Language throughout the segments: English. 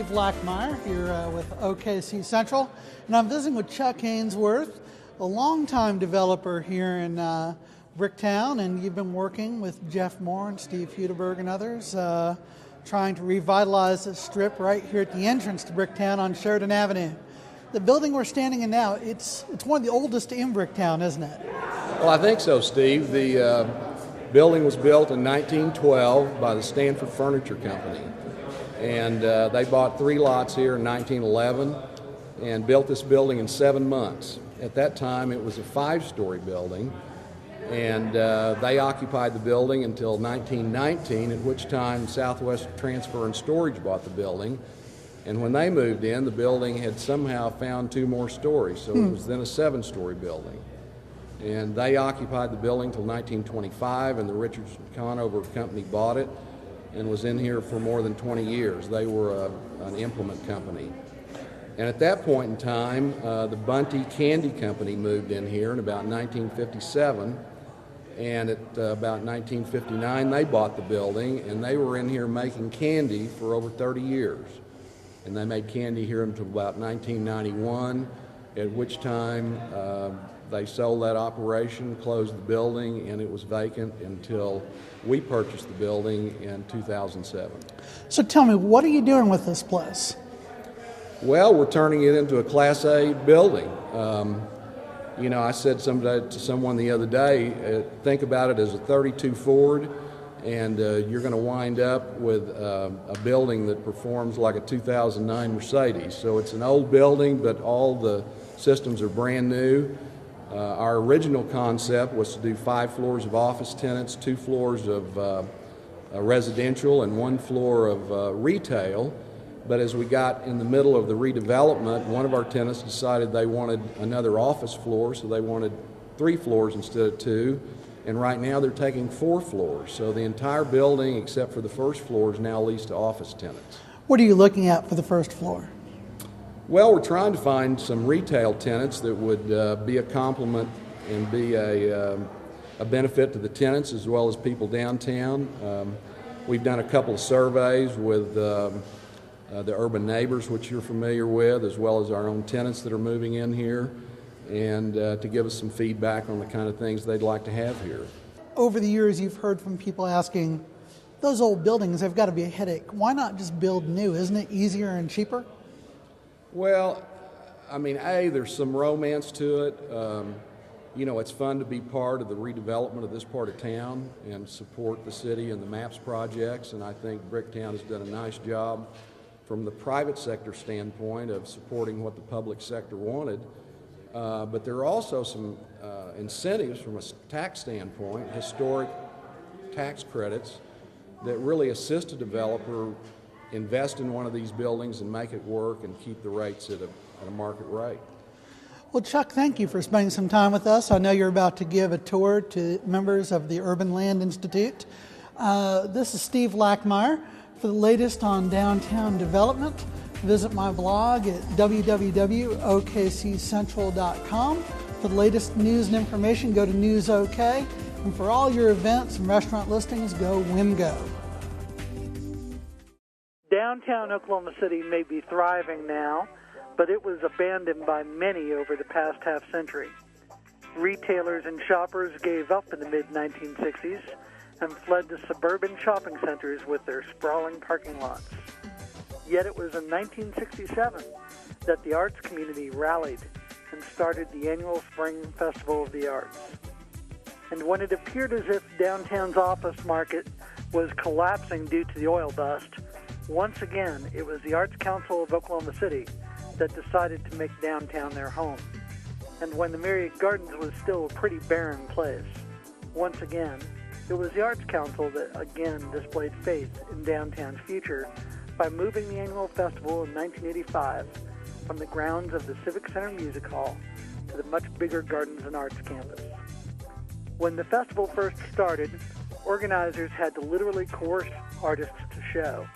Steve Lackmeyer here with OKC Central, and I'm visiting with Chuck Ainsworth, a longtime developer here in Bricktown, and you've been working with Jeff Moore and Steve Hudeberg and others trying to revitalize the strip right here at the entrance to Bricktown on Sheridan Avenue. The building we're standing in now, it's one of the oldest in Bricktown, isn't it? Well, I think so, Steve. The building was built in 1912 by the Stanford Furniture Company. And they bought 3 lots here in 1911 and built this building in 7 months. At that time, it was a 5-story building, and they occupied the building until 1919, at which time Southwest Transfer and Storage bought the building. And when they moved in, the building had somehow found 2 more stories, so it was then a 7-story building. And they occupied the building until 1925, and the Richards Conover Company bought it and was in here for more than 20 years. They were an implement company. And at that point in time, the Bunty Candy Company moved in here in about 1957, and at about 1959 they bought the building, and they were in here making candy for over 30 years. And they made candy here until about 1991, at which time they sold that operation, closed the building, and it was vacant until we purchased the building in 2007. So tell me, what are you doing with this place? Well, we're turning it into a Class A building. I said to someone the other day, think about it as a 32 Ford, and you're going to wind up with a building that performs like a 2009 Mercedes. So it's an old building, but all the systems are brand new. Our original concept was to do 5 floors of office tenants, 2 floors of residential, and 1 floor of retail. But as we got in the middle of the redevelopment, one of our tenants decided they wanted another office floor, so they wanted 3 floors instead of 2. And right now they're taking 4 floors. So the entire building, except for the first floor, is now leased to office tenants. What are you looking at for the first floor? Well, we're trying to find some retail tenants that would be a complement and be a benefit to the tenants as well as people downtown. We've done a couple of surveys with the urban neighbors, which you're familiar with, as well as our own tenants that are moving in here, and to give us some feedback on the kind of things they'd like to have here. Over the years, you've heard from people asking, those old buildings have got to be a headache. Why not just build new? Isn't it easier and cheaper? Well, I mean, there's some romance to it. It's fun to be part of the redevelopment of this part of town and support the city and the MAPS projects, and I think Bricktown has done a nice job from the private sector standpoint of supporting what the public sector wanted. But there are also some incentives from a tax standpoint, historic tax credits, that really assist a developer invest in one of these buildings and make it work and keep the rates at a market rate. Well, Chuck, thank you for spending some time with us. I know you're about to give a tour to members of the Urban Land Institute. This is Steve Lackmeyer. For the latest on downtown development, visit my blog at www.okccentral.com. For the latest news and information, go to News OK. And for all your events and restaurant listings, go WinGo. Downtown Oklahoma City may be thriving now, but it was abandoned by many over the past half-century. Retailers and shoppers gave up in the mid-1960s and fled to suburban shopping centers with their sprawling parking lots. Yet it was in 1967 that the arts community rallied and started the annual Spring Festival of the Arts. And when it appeared as if downtown's office market was collapsing due to the oil dust, once again, it was the Arts Council of Oklahoma City that decided to make downtown their home. And when the Myriad Gardens was still a pretty barren place, once again, it was the Arts Council that again displayed faith in downtown's future by moving the annual festival in 1985 from the grounds of the Civic Center Music Hall to the much bigger Gardens and Arts campus. When the festival first started, organizers had to literally coerce artists to show.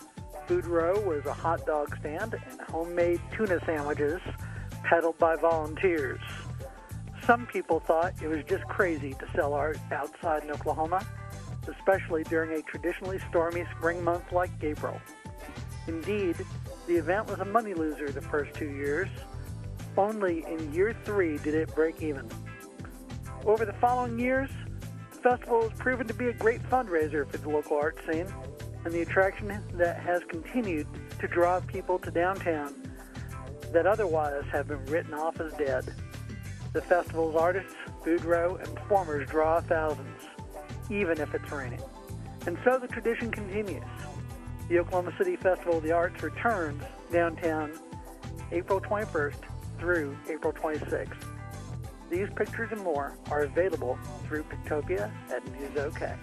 Food Row was a hot dog stand and homemade tuna sandwiches peddled by volunteers. Some people thought it was just crazy to sell art outside in Oklahoma, especially during a traditionally stormy spring month like April. Indeed, The event was a money loser the first 2 years. Only in year 3 did it break even. Over the following years, the festival has proven to be a great fundraiser for the local art scene and the attraction that has continued to draw people to downtown that otherwise have been written off as dead. The festival's artists, food row, and performers draw thousands, even if it's raining. And so the tradition continues. The Oklahoma City Festival of the Arts returns downtown April 21st through April 26th. These pictures and more are available through Pictopia at News OK.